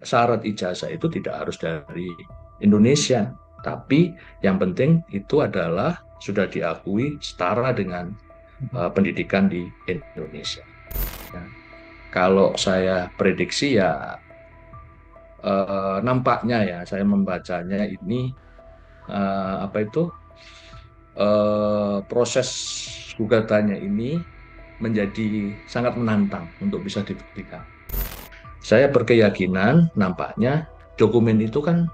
syarat ijazah itu tidak harus dari Indonesia, tapi yang penting itu adalah sudah diakui setara dengan pendidikan di Indonesia. Ya. Kalau saya prediksi ya nampaknya ya saya membacanya ini apa itu proses gugatannya ini menjadi sangat menantang untuk bisa dibuktikan. Saya berkeyakinan nampaknya dokumen itu kan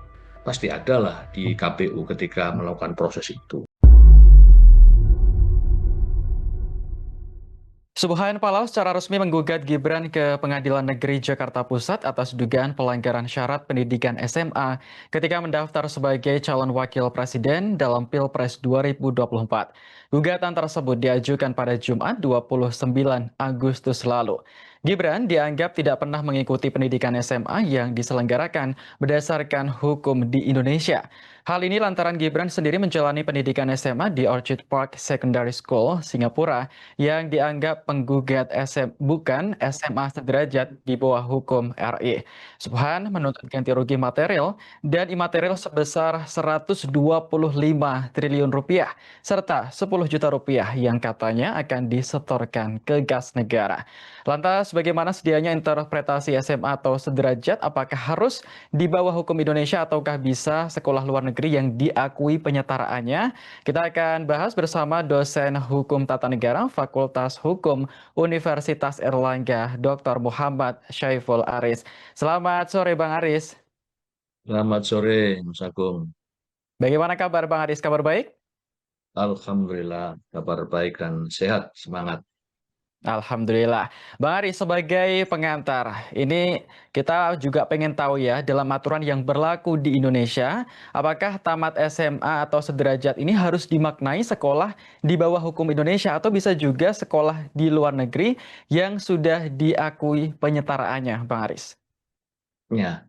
pasti ada lah di KPU ketika melakukan proses itu. Subhan Palau secara resmi menggugat Gibran ke Pengadilan Negeri Jakarta Pusat atas dugaan pelanggaran syarat pendidikan SMA ketika mendaftar sebagai calon wakil presiden dalam Pilpres 2024. Gugatan tersebut diajukan pada Jumat 29 Agustus lalu. Gibran dianggap tidak pernah mengikuti pendidikan SMA yang diselenggarakan berdasarkan hukum di Indonesia. Hal ini lantaran Gibran sendiri menjalani pendidikan SMA di Orchid Park Secondary School, Singapura, yang dianggap penggugat bukan SMA sederajat di bawah hukum RI. Subhan menuntut ganti rugi material dan imaterial sebesar 125 triliun rupiah serta 10 juta rupiah yang katanya akan disetorkan ke gas negara. Lantas bagaimana sedianya interpretasi SMA atau sederajat? Apakah harus di bawah hukum Indonesia ataukah bisa sekolah luar negeri yang diakui penyetaraannya? Kita akan bahas bersama dosen Hukum Tata Negara Fakultas Hukum Universitas Erlangga, Dr. Muhammad Syaiful Aris. Selamat sore Bang Aris. Selamat sore, Mas Agung. Bagaimana kabar Bang Aris? Kabar baik? Alhamdulillah, kabar baik dan sehat, semangat. Alhamdulillah. Bang Aris, sebagai pengantar, ini kita juga pengen tahu ya, dalam aturan yang berlaku di Indonesia, apakah tamat SMA atau sederajat ini harus dimaknai sekolah di bawah hukum Indonesia atau bisa juga sekolah di luar negeri yang sudah diakui penyetaraannya, Bang Aris? Ya,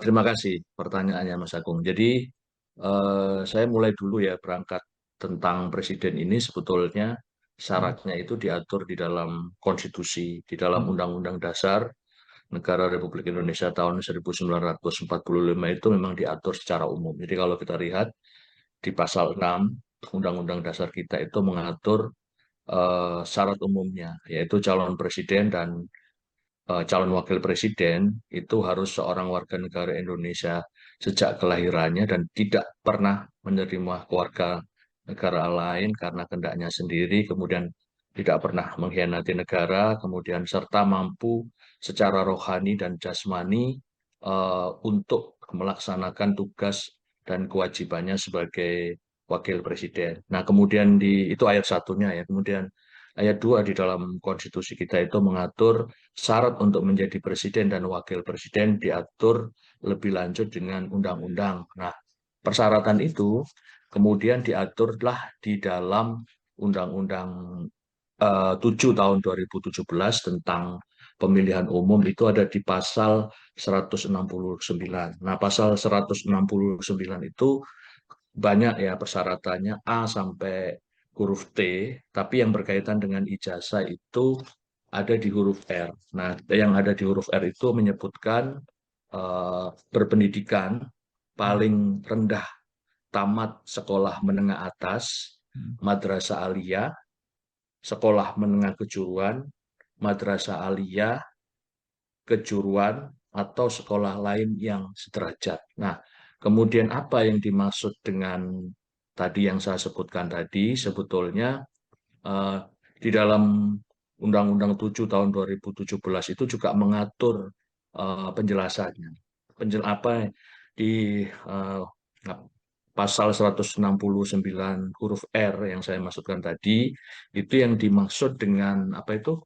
terima kasih pertanyaannya, Mas Agung. Jadi, saya mulai dulu ya berangkat tentang presiden ini sebetulnya syaratnya itu diatur di dalam konstitusi, di dalam Undang-Undang Dasar Negara Republik Indonesia tahun 1945 itu memang diatur secara umum. Jadi kalau kita lihat di pasal 6 Undang-Undang Dasar kita itu mengatur syarat umumnya, yaitu calon presiden dan calon wakil presiden itu harus seorang warga negara Indonesia sejak kelahirannya dan tidak pernah menerima keluarga negara lain karena kehendaknya sendiri, kemudian tidak pernah mengkhianati negara, kemudian serta mampu secara rohani dan jasmani untuk melaksanakan tugas dan kewajibannya sebagai wakil presiden. Nah, kemudian itu ayat satunya ya, kemudian ayat 2 di dalam konstitusi kita itu mengatur syarat untuk menjadi presiden dan wakil presiden diatur lebih lanjut dengan undang-undang. Nah, persyaratan itu kemudian diaturlah di dalam Undang-Undang 7 tahun 2017 tentang pemilihan umum itu ada di pasal 169. Nah, pasal 169 itu banyak ya persyaratannya A sampai huruf T, tapi yang berkaitan dengan ijazah itu ada di huruf R. Nah, yang ada di huruf R itu menyebutkan berpendidikan paling rendah tamat sekolah menengah atas, madrasah aliyah, sekolah menengah kejuruan, madrasah aliyah, kejuruan, atau sekolah lain yang sederajat. Nah, kemudian apa yang dimaksud dengan tadi yang saya sebutkan tadi, sebetulnya eh, di dalam Undang-Undang 7 tahun 2017 itu juga mengatur penjelasannya. Apa di eh, pasal 169 huruf R yang saya maksudkan tadi, itu yang dimaksud dengan apa itu?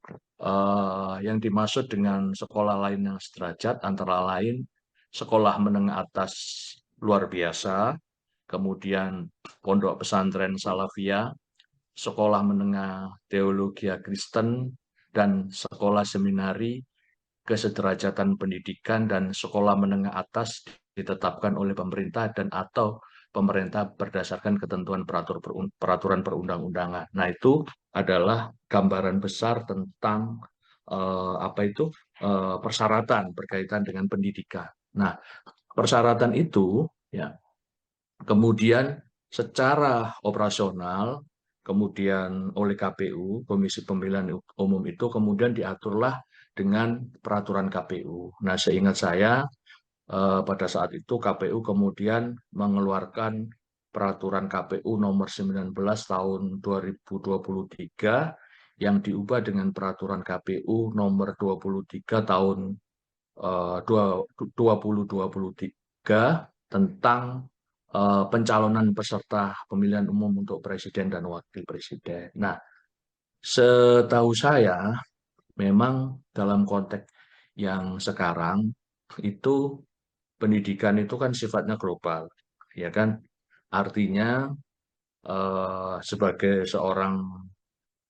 Yang dimaksud dengan sekolah lain yang sederajat antara lain sekolah menengah atas luar biasa, kemudian pondok pesantren Salafiyah, sekolah menengah teologi Kristen, dan sekolah seminari kesederajatan pendidikan dan sekolah menengah atas ditetapkan oleh pemerintah dan atau pemerintah berdasarkan ketentuan peraturan perundang-undangan. Nah, itu adalah gambaran besar tentang apa itu persyaratan berkaitan dengan pendidikan. Nah, persyaratan itu ya kemudian secara operasional kemudian oleh KPU, Komisi Pemilihan Umum itu kemudian diaturlah dengan peraturan KPU. Nah, seingat saya pada saat itu KPU kemudian mengeluarkan peraturan KPU nomor 19 tahun 2023 yang diubah dengan peraturan KPU nomor 23 tahun 2023 tentang pencalonan peserta pemilihan umum untuk presiden dan wakil presiden. Nah, setahu saya memang dalam konteks yang sekarang itu pendidikan itu kan sifatnya global, ya kan? Artinya sebagai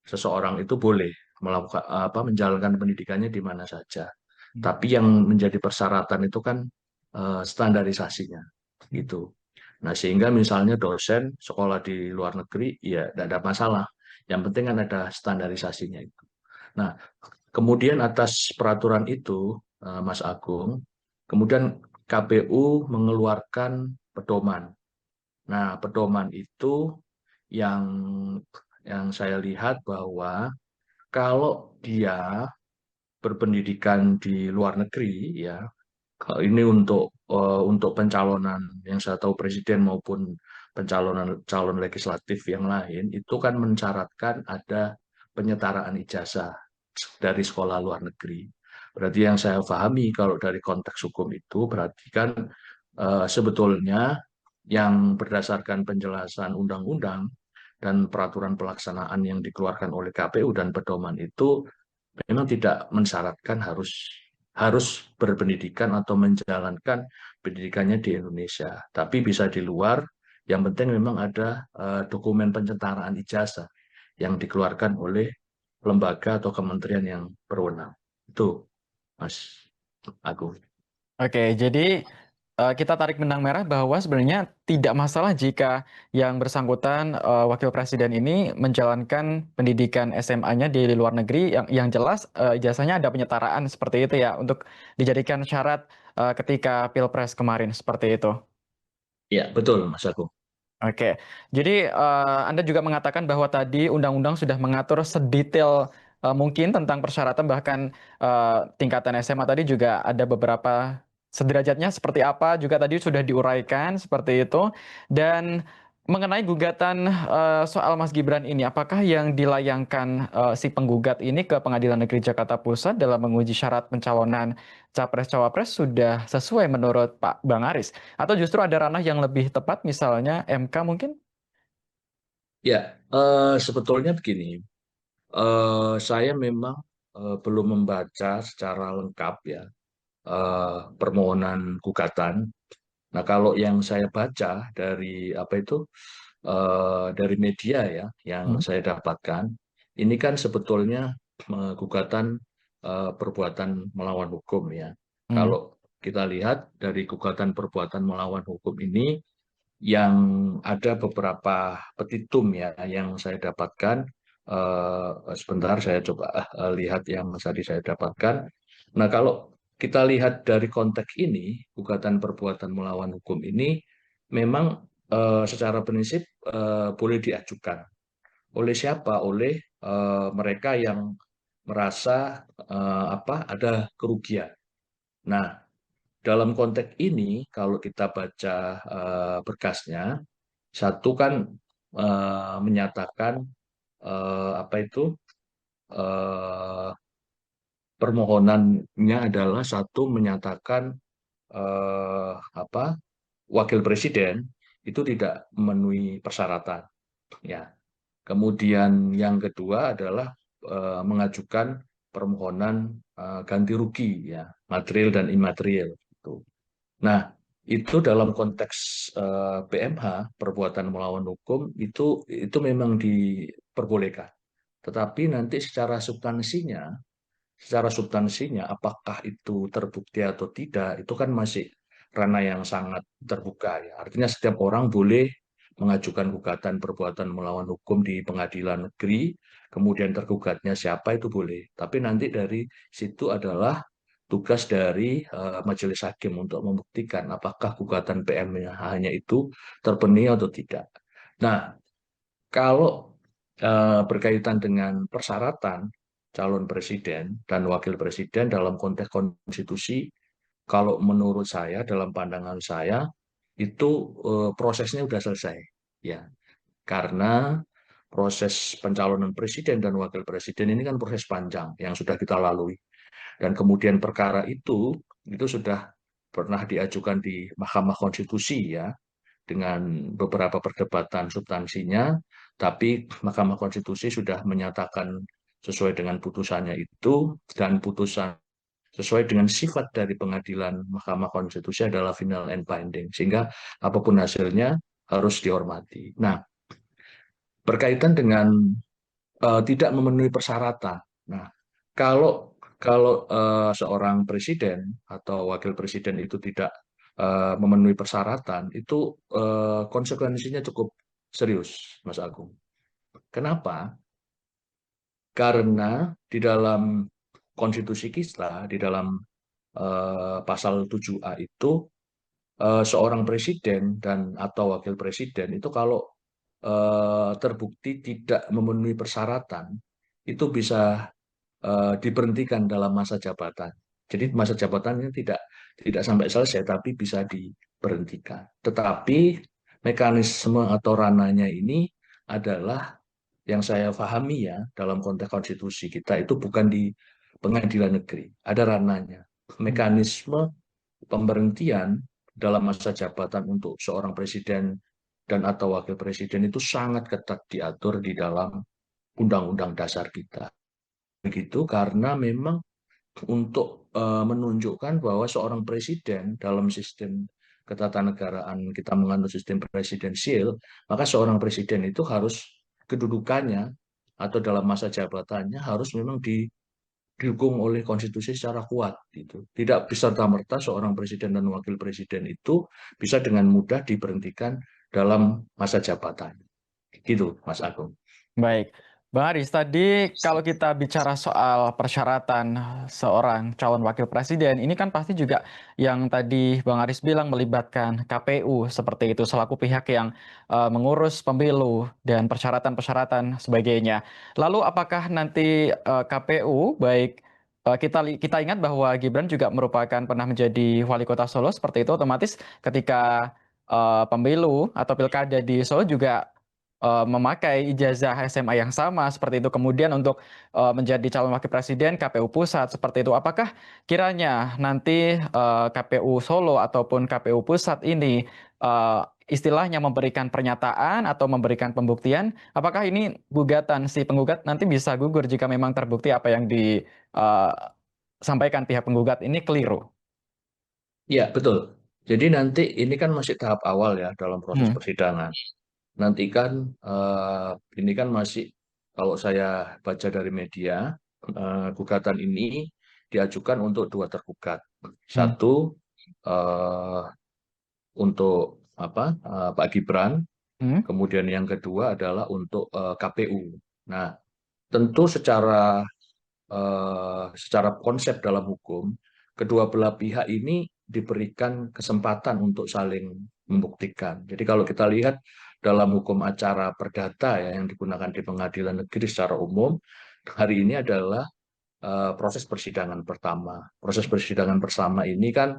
seseorang itu boleh melakukan menjalankan pendidikannya di mana saja. Tapi yang menjadi persyaratan itu kan standarisasinya, gitu. Nah, sehingga misalnya dosen sekolah di luar negeri, ya tidak ada masalah. Yang penting kan ada standarisasinya itu. Nah, kemudian atas peraturan itu, Mas Agung, kemudian KPU mengeluarkan pedoman. Nah, pedoman itu yang saya lihat bahwa kalau dia berpendidikan di luar negeri, ya ini untuk pencalonan yang saya tahu presiden maupun pencalonan calon legislatif yang lain itu kan mensyaratkan ada penyetaraan ijazah dari sekolah luar negeri. Berarti yang saya pahami kalau dari konteks hukum itu berarti kan sebetulnya yang berdasarkan penjelasan undang-undang dan peraturan pelaksanaan yang dikeluarkan oleh KPU dan pedoman itu memang tidak mensyaratkan harus harus berpendidikan atau menjalankan pendidikannya di Indonesia, tapi bisa di luar. Yang penting memang ada dokumen penyetaraan ijazah yang dikeluarkan oleh lembaga atau kementerian yang berwenang. Itu, Mas Agung. Oke, jadi kita tarik benang merah bahwa sebenarnya tidak masalah jika yang bersangkutan wakil presiden ini menjalankan pendidikan SMA-nya di luar negeri yang jelas ijazahnya ada penyetaraan seperti itu ya untuk dijadikan syarat ketika Pilpres kemarin seperti itu. Ya, betul, Mas Agung. Oke, jadi Anda juga mengatakan bahwa tadi undang-undang sudah mengatur sedetail mungkin tentang persyaratan bahkan tingkatan SMA tadi juga ada beberapa sederajatnya seperti apa juga tadi sudah diuraikan seperti itu. Dan mengenai gugatan soal Mas Gibran ini, apakah yang dilayangkan si penggugat ini ke Pengadilan Negeri Jakarta Pusat dalam menguji syarat pencalonan capres-cawapres sudah sesuai menurut Pak Bang Aris? Atau justru ada ranah yang lebih tepat, misalnya MK mungkin? Ya, sebetulnya begini. Saya memang belum membaca secara lengkap ya permohonan gugatan. Nah, kalau yang saya baca dari apa itu dari media ya yang Hmm. saya dapatkan, ini kan sebetulnya gugatan perbuatan melawan hukum ya. Hmm. Kalau kita lihat dari gugatan perbuatan melawan hukum ini yang ada beberapa petitum ya yang saya dapatkan. Sebentar saya coba lihat yang tadi saya dapatkan. Nah, kalau kita lihat dari konteks ini, gugatan perbuatan melawan hukum ini memang secara prinsip boleh diajukan. Oleh siapa? Oleh mereka yang merasa ada kerugian. Nah, dalam konteks ini, kalau kita baca berkasnya, satu kan menyatakan apa itu eh, permohonannya adalah satu menyatakan apa wakil presiden itu tidak memenuhi persyaratan ya. Kemudian yang kedua adalah mengajukan permohonan ganti rugi ya, material dan imaterial itu. Nah, itu dalam konteks PMH, perbuatan melawan hukum itu memang diperbolehkan. Tetapi nanti secara substansinya apakah itu terbukti atau tidak, itu kan masih ranah yang sangat terbuka ya. Artinya setiap orang boleh mengajukan gugatan perbuatan melawan hukum di pengadilan negeri, kemudian tergugatnya siapa itu boleh. Tapi nanti dari situ adalah tugas dari majelis hakim untuk membuktikan apakah gugatan PMH-nya itu terpenuhi atau tidak. Nah, kalau berkaitan dengan persyaratan calon presiden dan wakil presiden dalam konteks konstitusi, kalau menurut saya, dalam pandangan saya, itu prosesnya sudah selesai. Ya, karena proses pencalonan presiden dan wakil presiden ini kan proses panjang yang sudah kita lalui. Dan kemudian perkara itu sudah pernah diajukan di Mahkamah Konstitusi ya, dengan beberapa perdebatan substansinya, tapi Mahkamah Konstitusi sudah menyatakan sesuai dengan putusannya itu, dan putusan sesuai dengan sifat dari pengadilan Mahkamah Konstitusi adalah final and binding, sehingga apapun hasilnya harus dihormati. Nah, berkaitan dengan tidak memenuhi persyaratan. Nah, kalau kalau seorang presiden atau wakil presiden itu tidak memenuhi persyaratan, itu konsekuensinya cukup serius, Mas Agung. Kenapa? Karena di dalam konstitusi kita, di dalam pasal 7A itu, seorang presiden dan atau wakil presiden itu kalau terbukti tidak memenuhi persyaratan, itu bisa diberhentikan dalam masa jabatan. Jadi masa jabatannya tidak sampai selesai, tapi bisa diberhentikan. Tetapi mekanisme atau ranahnya ini adalah yang saya pahami ya dalam konteks konstitusi kita itu bukan di pengadilan negeri, ada ranahnya. Mekanisme pemberhentian dalam masa jabatan untuk seorang presiden dan atau wakil presiden itu sangat ketat diatur di dalam Undang-Undang Dasar kita. Begitu karena memang untuk menunjukkan bahwa seorang presiden dalam sistem ketatanegaraan kita menganut sistem presidensial, maka seorang presiden itu harus kedudukannya atau dalam masa jabatannya harus memang didukung oleh konstitusi secara kuat gitu. Tidak bisa serta-merta seorang presiden dan wakil presiden itu bisa dengan mudah diberhentikan dalam masa jabatan. Gitu, Mas Agung. Baik, Bang Aris, tadi kalau kita bicara soal persyaratan seorang calon wakil presiden, ini kan pasti juga yang tadi Bang Aris bilang melibatkan KPU seperti itu selaku pihak yang mengurus pemilu dan persyaratan-persyaratan sebagainya. Lalu apakah nanti KPU baik kita ingat bahwa Gibran juga merupakan pernah menjadi wali kota Solo seperti itu, otomatis ketika pemilu atau pilkada di Solo juga memakai ijazah SMA yang sama seperti itu. Kemudian untuk menjadi calon wakil presiden KPU Pusat seperti itu. Apakah kiranya nanti KPU Solo ataupun KPU Pusat ini istilahnya memberikan pernyataan atau memberikan pembuktian? Apakah ini gugatan si penggugat nanti bisa gugur jika memang terbukti apa yang disampaikan pihak penggugat ini keliru? Iya, betul. Jadi nanti ini kan masih tahap awal ya dalam proses Hmm. persidangan. Nanti kan ini kan masih, kalau saya baca dari media, gugatan ini diajukan untuk dua tergugat. Hmm. Satu eh, untuk apa, Pak Gibran, Hmm. kemudian yang kedua adalah untuk KPU. Nah, tentu secara konsep dalam hukum, kedua belah pihak ini diberikan kesempatan untuk saling membuktikan. Jadi kalau kita lihat dalam hukum acara perdata ya, yang digunakan di pengadilan negeri secara umum, hari ini adalah proses persidangan pertama. Proses persidangan bersama ini kan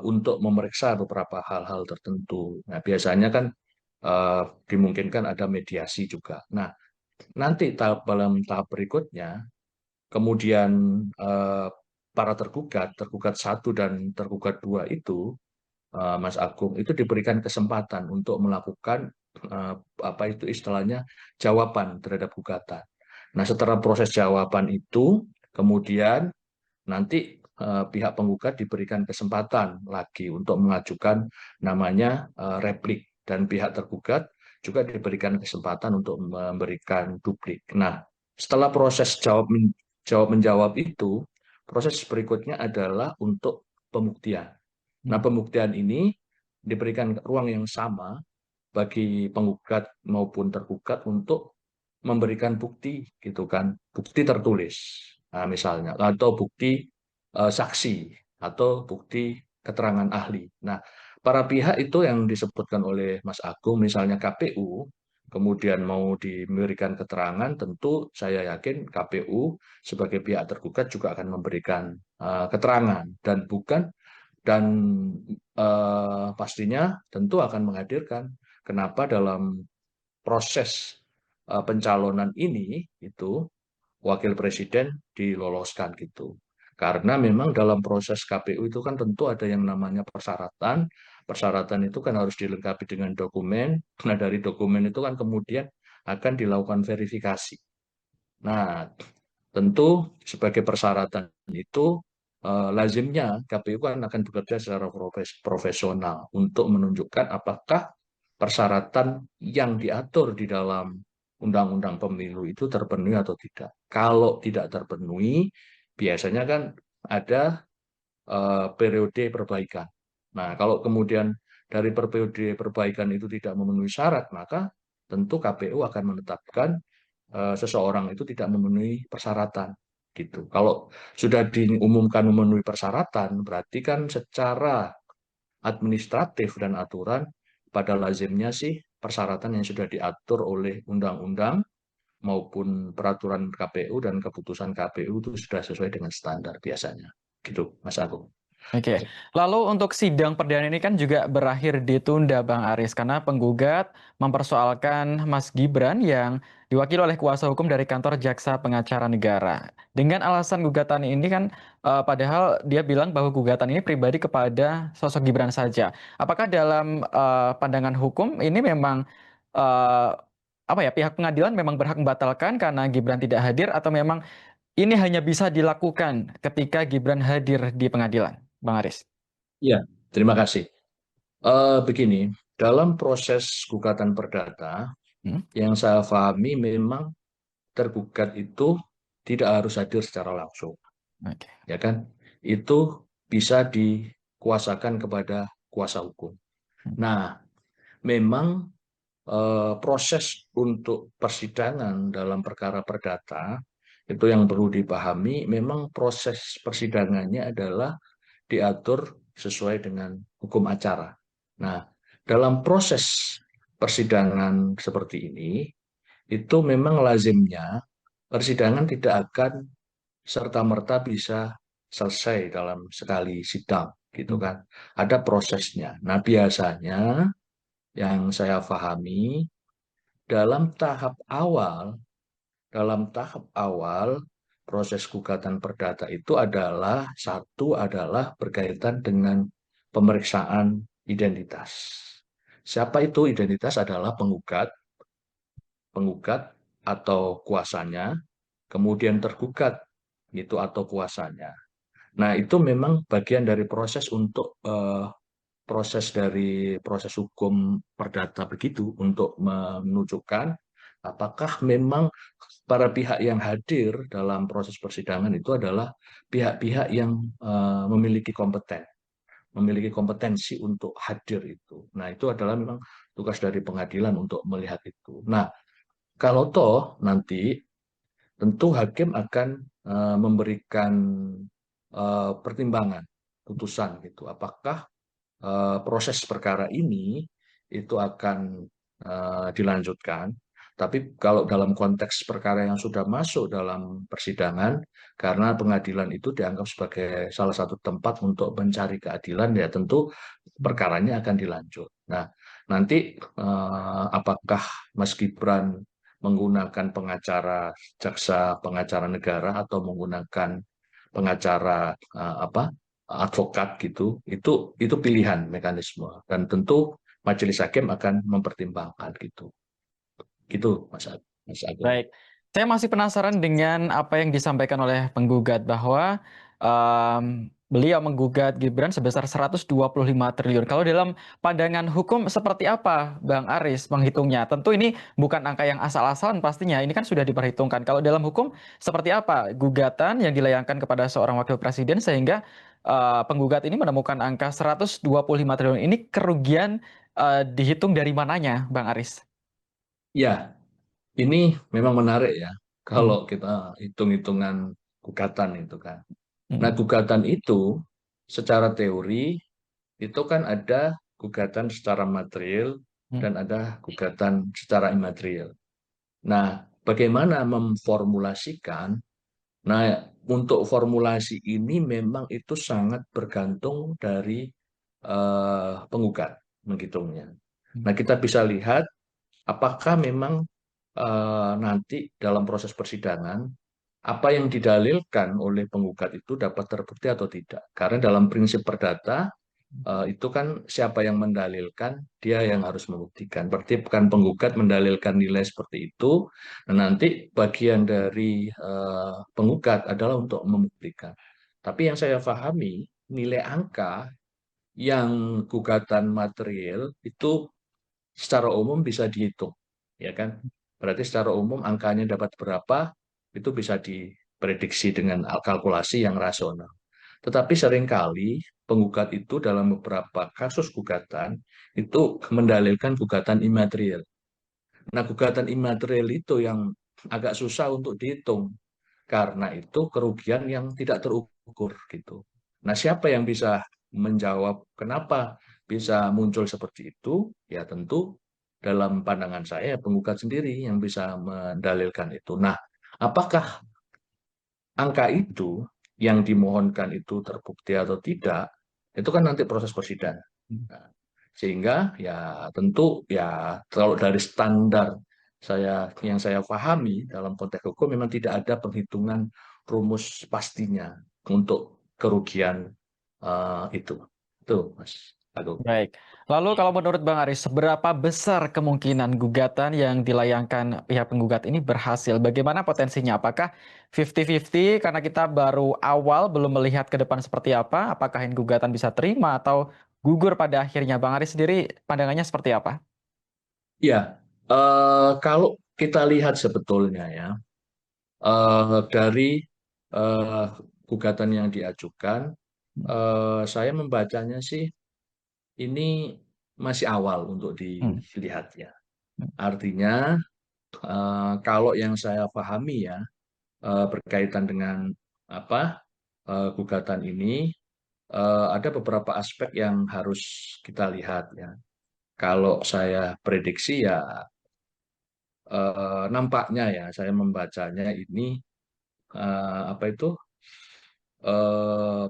untuk memeriksa beberapa hal-hal tertentu. Nah, biasanya kan dimungkinkan ada mediasi juga. Nah, nanti dalam tahap berikutnya, kemudian eh, para tergugat, tergugat satu dan tergugat dua itu, Mas Agung, itu diberikan kesempatan untuk melakukan apa itu istilahnya jawaban terhadap gugatan. Nah, setelah proses jawaban itu, kemudian nanti pihak penggugat diberikan kesempatan lagi untuk mengajukan namanya replik, dan pihak tergugat juga diberikan kesempatan untuk memberikan duplik. Nah, setelah proses jawab menjawab itu, proses berikutnya adalah untuk pembuktian. Nah, Hmm. pembuktian ini diberikan ruang yang sama bagi penggugat maupun tergugat untuk memberikan bukti gitu kan, bukti tertulis. Nah, misalnya atau bukti saksi atau bukti keterangan ahli. Nah, para pihak itu yang disebutkan oleh Mas Agung, misalnya KPU, kemudian mau diberikan keterangan, tentu saya yakin KPU sebagai pihak tergugat juga akan memberikan keterangan dan pastinya tentu akan menghadirkan kenapa dalam proses pencalonan ini itu wakil presiden diloloskan gitu. Karena memang dalam proses KPU itu kan tentu ada yang namanya persyaratan. Persyaratan itu kan harus dilengkapi dengan dokumen. Nah, dari dokumen itu kan kemudian akan dilakukan verifikasi. Nah, tentu sebagai persyaratan itu lazimnya KPU kan akan bekerja secara profesional untuk menunjukkan apakah persyaratan yang diatur di dalam Undang-Undang Pemilu itu terpenuhi atau tidak. Kalau tidak terpenuhi, biasanya kan ada periode perbaikan. Nah, kalau kemudian dari periode perbaikan itu tidak memenuhi syarat, maka tentu KPU akan menetapkan seseorang itu tidak memenuhi persyaratan gitu. Kalau sudah diumumkan memenuhi persyaratan, berarti kan secara administratif dan aturan pada lazimnya sih persyaratan yang sudah diatur oleh undang-undang maupun peraturan KPU dan keputusan KPU itu sudah sesuai dengan standar biasanya. Gitu, Mas Agung. Oke, lalu untuk sidang perdana ini kan juga berakhir ditunda Bang Aris karena penggugat mempersoalkan Mas Gibran yang diwakili oleh kuasa hukum dari kantor Jaksa Pengacara Negara. Dengan alasan gugatan ini kan padahal dia bilang bahwa gugatan ini pribadi kepada sosok Gibran saja. Apakah dalam pandangan hukum ini memang eh, apa ya pihak pengadilan memang berhak membatalkan karena Gibran tidak hadir atau memang ini hanya bisa dilakukan ketika Gibran hadir di pengadilan, Bang Aris? Iya, terima kasih. Begini, dalam proses gugatan perdata, Hmm? yang saya pahami memang tergugat itu tidak harus hadir secara langsung, Oke. ya kan? Itu bisa dikuasakan kepada kuasa hukum. Hmm. Nah, memang proses untuk persidangan dalam perkara perdata itu yang perlu dipahami, memang proses persidangannya adalah diatur sesuai dengan hukum acara. Nah, dalam proses persidangan seperti ini, itu memang lazimnya persidangan tidak akan serta-merta bisa selesai dalam sekali sidang, gitu Hmm. kan. Ada prosesnya. Nah, biasanya yang saya pahami dalam tahap awal, dalam tahap awal proses gugatan perdata itu adalah satu adalah berkaitan dengan pemeriksaan identitas. Siapa itu identitas adalah penggugat, penggugat atau kuasanya, kemudian tergugat gitu atau kuasanya. Nah, itu memang bagian dari proses untuk proses hukum perdata begitu untuk menunjukkan apakah memang para pihak yang hadir dalam proses persidangan itu adalah pihak-pihak yang memiliki kompetensi untuk hadir itu. Nah, itu adalah memang tugas dari pengadilan untuk melihat itu. Nah, kalau toh nanti tentu hakim akan memberikan pertimbangan putusan gitu. Apakah proses perkara ini itu akan dilanjutkan. Tapi kalau dalam konteks perkara yang sudah masuk dalam persidangan, karena pengadilan itu dianggap sebagai salah satu tempat untuk mencari keadilan, ya tentu perkaranya akan dilanjut. Nah, nanti apakah Mas Gibran menggunakan pengacara jaksa pengacara negara atau menggunakan pengacara advokat gitu, itu pilihan mekanisme dan tentu majelis hakim akan mempertimbangkan gitu. Gitu Mas Agung. Baik, saya masih penasaran dengan apa yang disampaikan oleh penggugat bahwa beliau menggugat Gibran sebesar 125 triliun. Kalau dalam pandangan hukum seperti apa Bang Aris menghitungnya? Tentu ini bukan angka yang asal-asalan pastinya, ini kan sudah diperhitungkan. Kalau dalam hukum seperti apa gugatan yang dilayangkan kepada seorang wakil presiden sehingga penggugat ini menemukan angka 125 triliun ini kerugian dihitung dari mananya Bang Aris? Ya, ini memang menarik ya Hmm. kalau kita hitung-hitungan gugatan itu kan. Nah, Hmm. gugatan itu secara teori itu kan ada gugatan secara material Hmm. dan ada gugatan secara imaterial. Nah, bagaimana memformulasikan? Nah, untuk formulasi ini memang itu sangat bergantung dari penggugat menghitungnya. Nah, kita bisa lihat apakah memang nanti dalam proses persidangan apa yang didalilkan oleh penggugat itu dapat terbukti atau tidak. Karena dalam prinsip perdata itu kan siapa yang mendalilkan, dia yang harus membuktikan. Berarti bukan penggugat mendalilkan nilai seperti itu, nah, nanti bagian dari penggugat adalah untuk membuktikan. Tapi yang saya pahami, nilai angka yang gugatan material itu secara umum bisa dihitung, ya kan? Berarti secara umum angkanya dapat berapa, itu bisa diprediksi dengan kalkulasi yang rasional. Tetapi seringkali penggugat itu dalam beberapa kasus gugatan itu mendalilkan gugatan imaterial. Nah, gugatan imaterial itu yang agak susah untuk dihitung karena itu kerugian yang tidak terukur gitu. Nah, siapa yang bisa menjawab kenapa bisa muncul seperti itu? Ya tentu dalam pandangan saya penggugat sendiri yang bisa mendalilkan itu. Nah, apakah angka itu yang dimohonkan itu terbukti atau tidak, itu kan nanti proses persidangan. Nah, sehingga ya tentu ya kalau dari standar yang saya pahami dalam konteks hukum memang tidak ada penghitungan rumus pastinya untuk kerugian itu. Itu, Mas Agung. Baik. Lalu kalau menurut Bang Aris, seberapa besar kemungkinan gugatan yang dilayangkan pihak penggugat ini berhasil? Bagaimana potensinya? Apakah 50-50 karena kita baru awal belum melihat ke depan seperti apa? Apakah ini gugatan bisa terima atau gugur pada akhirnya? Bang Aris sendiri pandangannya seperti apa? Ya, kalau kita lihat sebetulnya ya, dari eh, gugatan yang diajukan, saya membacanya sih ini masih awal untuk Hmm. dilihat ya. Artinya, kalau yang saya pahami ya, berkaitan dengan apa gugatan ini, ada beberapa aspek yang harus kita lihat ya. Kalau saya prediksi ya, nampaknya ya, saya membacanya ini apa itu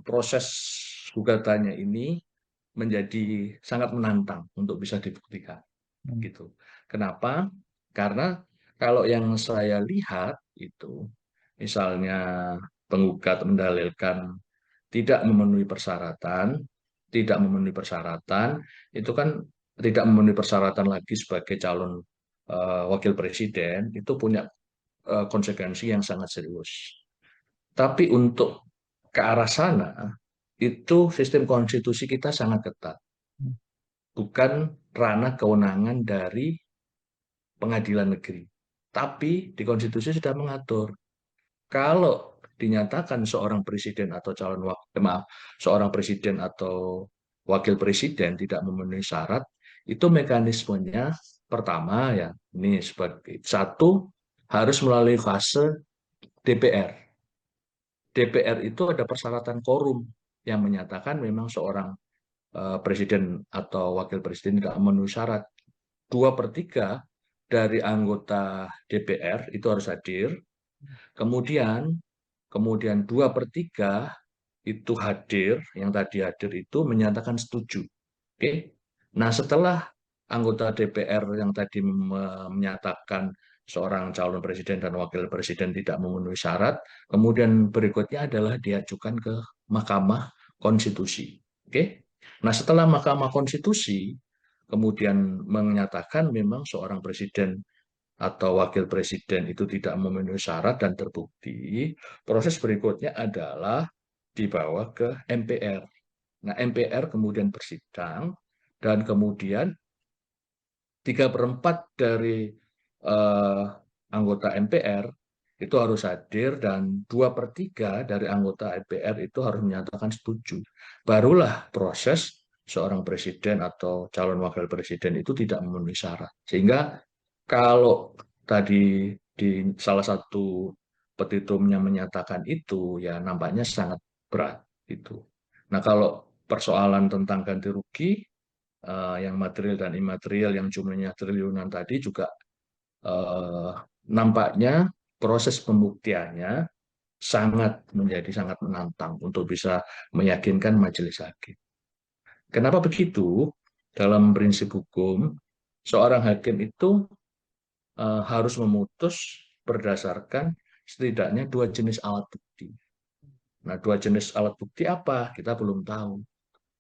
proses gugatannya ini menjadi sangat menantang untuk bisa dibuktikan Hmm. gitu. Kenapa? Karena kalau yang saya lihat itu misalnya penggugat mendalilkan tidak memenuhi persyaratan itu kan tidak memenuhi persyaratan lagi sebagai calon wakil presiden itu punya konsekuensi yang sangat serius. Tapi untuk ke arah sana itu sistem konstitusi kita sangat ketat, bukan ranah kewenangan dari pengadilan negeri. Tapi di konstitusi sudah mengatur kalau dinyatakan seorang presiden atau seorang presiden atau wakil presiden tidak memenuhi syarat, itu mekanismenya pertama ya, ini sebagai satu harus melalui fase DPR. DPR itu ada persyaratan quorum yang menyatakan memang seorang presiden atau wakil presiden tidak memenuhi syarat. 2/3 dari anggota DPR itu harus hadir. Kemudian Kemudian 2/3 itu hadir, yang tadi hadir itu menyatakan setuju. Oke. Nah, setelah anggota DPR yang tadi menyatakan seorang calon presiden dan wakil presiden tidak memenuhi syarat, kemudian berikutnya adalah diajukan ke Mahkamah Konstitusi. Oke. Nah, setelah Mahkamah Konstitusi kemudian menyatakan memang seorang presiden atau wakil presiden itu tidak memenuhi syarat dan terbukti, proses berikutnya adalah dibawa ke MPR. Nah, MPR kemudian bersidang dan kemudian 3/4 dari eh, anggota MPR itu harus hadir dan 2/3 dari anggota MPR itu harus menyatakan setuju. Barulah proses seorang presiden atau calon wakil presiden itu tidak memenuhi syarat. Sehingga kalau tadi di salah satu petitumnya menyatakan itu, ya nampaknya sangat berat itu. Nah, kalau persoalan tentang ganti rugi yang material dan imaterial yang jumlahnya triliunan tadi juga eh, nampaknya proses pembuktiannya menjadi sangat menantang untuk bisa meyakinkan majelis hakim. Kenapa begitu? Dalam prinsip hukum, seorang hakim itu harus memutus berdasarkan setidaknya dua jenis alat bukti. Nah, dua jenis alat bukti apa? Kita belum tahu.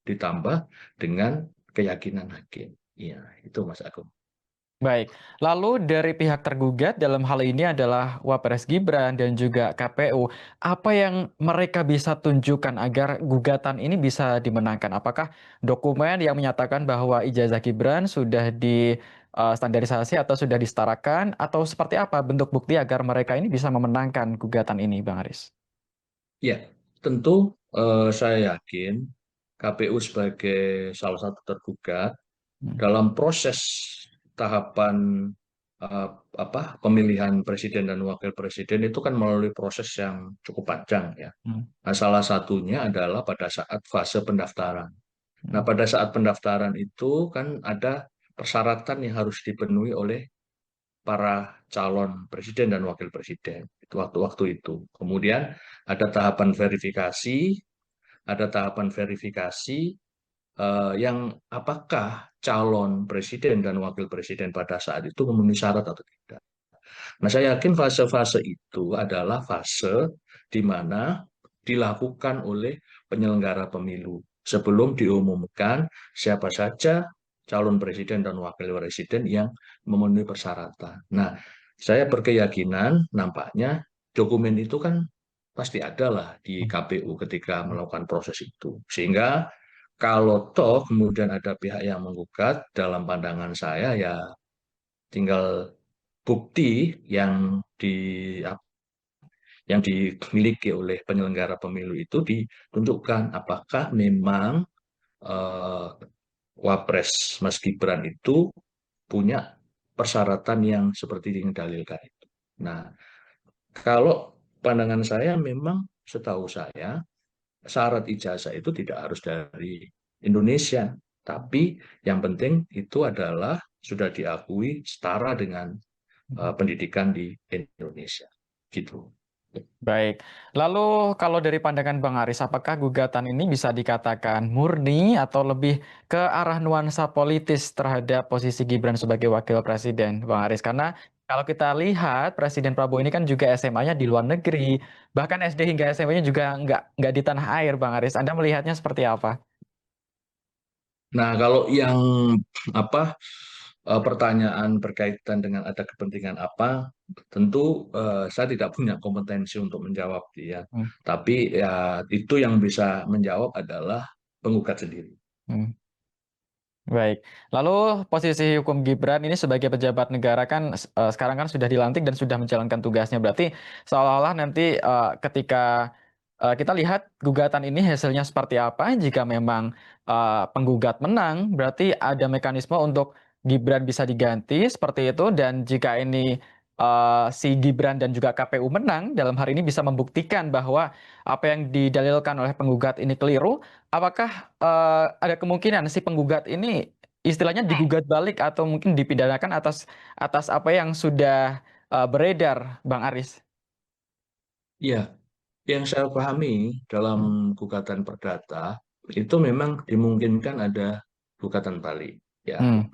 Ditambah dengan keyakinan hakim. Iya, itu Mas Agung. Baik, lalu dari pihak tergugat dalam hal ini adalah Wapres Gibran dan juga KPU. Apa yang mereka bisa tunjukkan agar gugatan ini bisa dimenangkan? Apakah dokumen yang menyatakan bahwa ijazah Gibran sudah distandarisasi atau sudah disetarakan? Atau seperti apa bentuk bukti agar mereka ini bisa memenangkan gugatan ini, Bang Aris? Ya, tentu saya yakin KPU sebagai salah satu tergugat Hmm, dalam proses tahapan eh, pemilihan presiden dan wakil presiden itu kan melalui proses yang cukup panjang ya. hmm, Nah, salah satunya adalah pada saat fase pendaftaran. Nah, hmm, pada saat pendaftaran itu kan ada persyaratan yang harus dipenuhi oleh para calon presiden dan wakil presiden itu waktu-waktu itu. Kemudian ada tahapan verifikasi yang apakah calon presiden dan wakil presiden pada saat itu memenuhi syarat atau tidak. Nah, saya yakin fase-fase itu adalah fase di mana dilakukan oleh penyelenggara pemilu sebelum diumumkan siapa saja calon presiden dan wakil presiden yang memenuhi persyaratan. Nah, saya berkeyakinan nampaknya dokumen itu kan pasti ada lah di hmm, KPU ketika melakukan proses itu. Sehingga kalau toh kemudian ada pihak yang menggugat, dalam pandangan saya ya tinggal bukti yang dimiliki oleh penyelenggara pemilu itu ditunjukkan apakah memang eh, Wapres Mas Gibran itu punya persyaratan yang seperti yang didalilkan itu. Nah, kalau pandangan saya memang setahu saya syarat ijazah itu tidak harus dari Indonesia, tapi yang penting itu adalah sudah diakui setara dengan hmm. pendidikan di Indonesia. Gitu. Baik, lalu kalau dari pandangan Bang Aris, apakah gugatan ini bisa dikatakan murni atau lebih ke arah nuansa politis terhadap posisi Gibran sebagai wakil presiden, Bang Aris? Karena kalau kita lihat Presiden Prabowo ini kan juga SMA-nya di luar negeri, bahkan SD hingga SMP-nya juga nggak di tanah air, Bang Aris. Anda melihatnya seperti apa? Nah, kalau yang apa pertanyaan berkaitan dengan ada kepentingan apa, tentu saya tidak punya kompetensi untuk menjawab dia. Hmm, Tapi ya itu yang bisa menjawab adalah penggugat sendiri. hmm. Baik, lalu posisi hukum Gibran ini sebagai pejabat negara kan sekarang kan sudah dilantik dan sudah menjalankan tugasnya. Berarti seolah-olah nanti ketika kita lihat gugatan ini hasilnya seperti apa, jika memang penggugat menang, berarti ada mekanisme untuk Gibran bisa diganti seperti itu. Dan jika ini si Gibran dan juga KPU menang, dalam hari ini bisa membuktikan bahwa apa yang didalilkan oleh penggugat ini keliru. Apakah ada kemungkinan si penggugat ini istilahnya digugat balik atau mungkin dipidanakan atas atas apa yang sudah beredar, Bang Aris? Ya, yang saya pahami dalam Hmm, gugatan perdata itu memang dimungkinkan ada gugatan balik. Ya, hmm,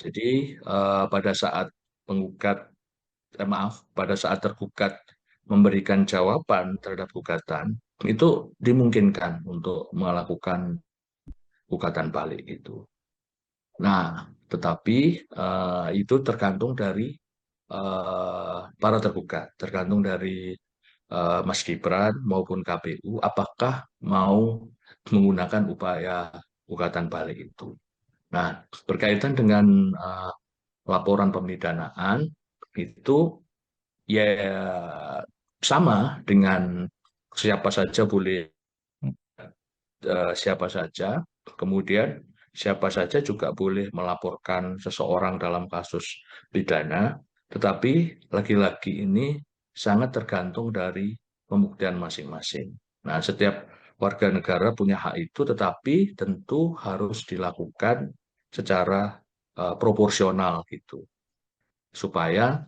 jadi pada saat penggugat, maaf, pada saat tergugat memberikan jawaban terhadap gugatan, itu dimungkinkan untuk melakukan gugatan balik itu. Nah, tetapi itu tergantung dari para tergugat, tergantung dari Mas Gibran maupun KPU, apakah mau menggunakan upaya gugatan balik itu. Nah, berkaitan dengan laporan pemidanaan itu ya sama dengan siapa saja boleh hmm, siapa saja, kemudian siapa saja juga boleh melaporkan seseorang dalam kasus pidana, tetapi lagi-lagi ini sangat tergantung dari pembuktian masing-masing. Nah, setiap warga negara punya hak itu, tetapi tentu harus dilakukan secara proporsional gitu, supaya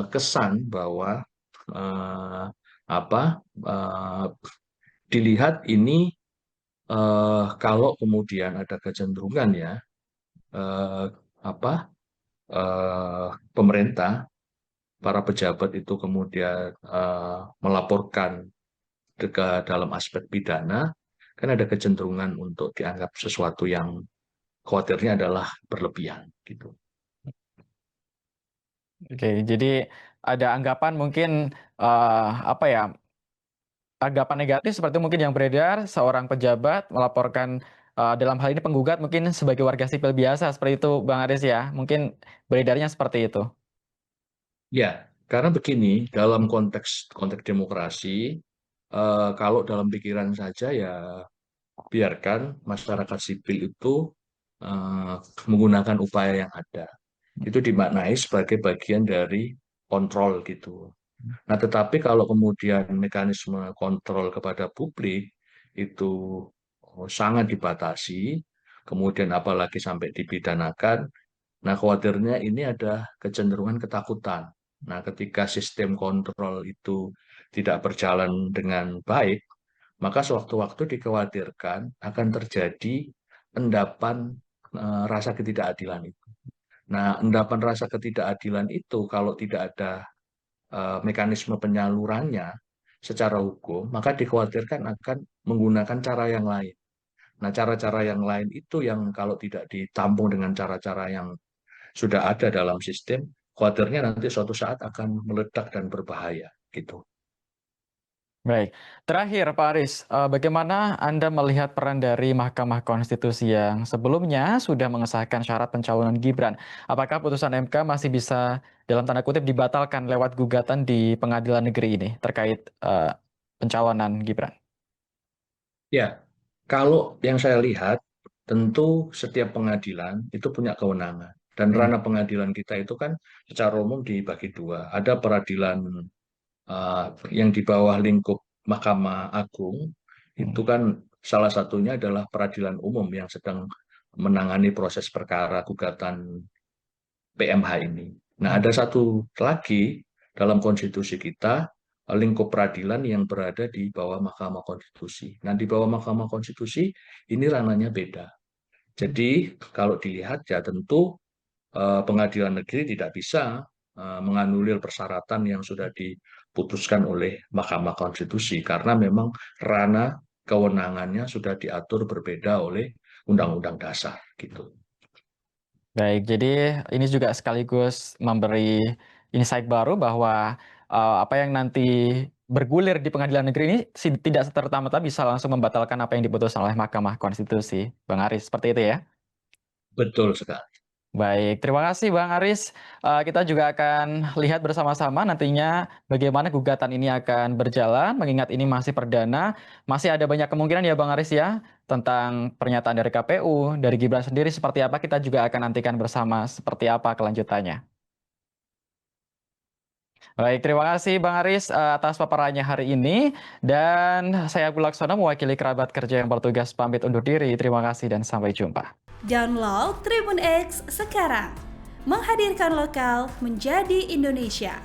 kesan bahwa eh, apa dilihat ini kalau kemudian ada kecenderungan ya eh, apa pemerintah, para pejabat itu kemudian melaporkan ke dalam aspek pidana, kan ada kecenderungan untuk dianggap sesuatu yang khawatirnya adalah berlebihan gitu. Oke, jadi ada anggapan mungkin apa ya, anggapan negatif seperti mungkin yang beredar seorang pejabat melaporkan dalam hal ini penggugat mungkin sebagai warga sipil biasa seperti itu, Bang Aris ya. Mungkin beredarnya seperti itu. Ya, karena begini, dalam konteks konteks demokrasi, kalau dalam pikiran saja ya biarkan masyarakat sipil itu eh, menggunakan upaya yang ada. Itu dimaknai sebagai bagian dari kontrol gitu. Nah, tetapi kalau kemudian mekanisme kontrol kepada publik itu sangat dibatasi, kemudian apalagi sampai dipidanakan, nah khawatirnya ini ada kecenderungan ketakutan. Nah, ketika sistem kontrol itu tidak berjalan dengan baik, maka sewaktu-waktu dikhawatirkan akan terjadi endapan rasa ketidakadilan itu. Nah, endapan rasa ketidakadilan itu kalau tidak ada mekanisme penyalurannya secara hukum, maka dikhawatirkan akan menggunakan cara yang lain. Nah, cara-cara yang lain itu yang kalau tidak ditampung dengan cara-cara yang sudah ada dalam sistem, khawatirnya nanti suatu saat akan meledak dan berbahaya gitu. Baik, terakhir Pak Aris, bagaimana Anda melihat peran dari Mahkamah Konstitusi yang sebelumnya sudah mengesahkan syarat pencalonan Gibran? Apakah putusan MK masih bisa dalam tanda kutip dibatalkan lewat gugatan di pengadilan negeri ini terkait pencalonan Gibran? Ya, kalau yang saya lihat, tentu setiap pengadilan itu punya kewenangan. Dan Hmm, ranah pengadilan kita itu kan secara umum dibagi dua. Ada peradilan yang di bawah lingkup Mahkamah Agung, hmm, itu kan salah satunya adalah peradilan umum yang sedang menangani proses perkara gugatan PMH ini. Nah, hmm. ada satu lagi dalam konstitusi kita, lingkup peradilan yang berada di bawah Mahkamah Konstitusi. Nah, di bawah Mahkamah Konstitusi ini ranahnya beda. Jadi, kalau dilihat ya tentu pengadilan negeri tidak bisa menganulir persyaratan yang sudah diputuskan oleh Mahkamah Konstitusi karena memang ranah kewenangannya sudah diatur berbeda oleh Undang-Undang Dasar gitu. Baik, jadi ini juga sekaligus memberi insight baru bahwa apa yang nanti bergulir di pengadilan negeri ini tidak serta-merta bisa langsung membatalkan apa yang diputuskan oleh Mahkamah Konstitusi. Bang Aris, seperti itu ya? Betul sekali. Baik, terima kasih Bang Aris. Kita juga akan lihat bersama-sama nantinya bagaimana gugatan ini akan berjalan, mengingat ini masih perdana, masih ada banyak kemungkinan ya Bang Aris ya, tentang pernyataan dari KPU, dari Gibran sendiri seperti apa, kita juga akan nantikan bersama seperti apa kelanjutannya. Baik, terima kasih Bang Aris atas paparannya hari ini, dan saya Abdul Laksono mewakili kerabat kerja yang bertugas pamit undur diri. Terima kasih dan sampai jumpa. Download Tribun X sekarang, menghadirkan lokal menjadi Indonesia.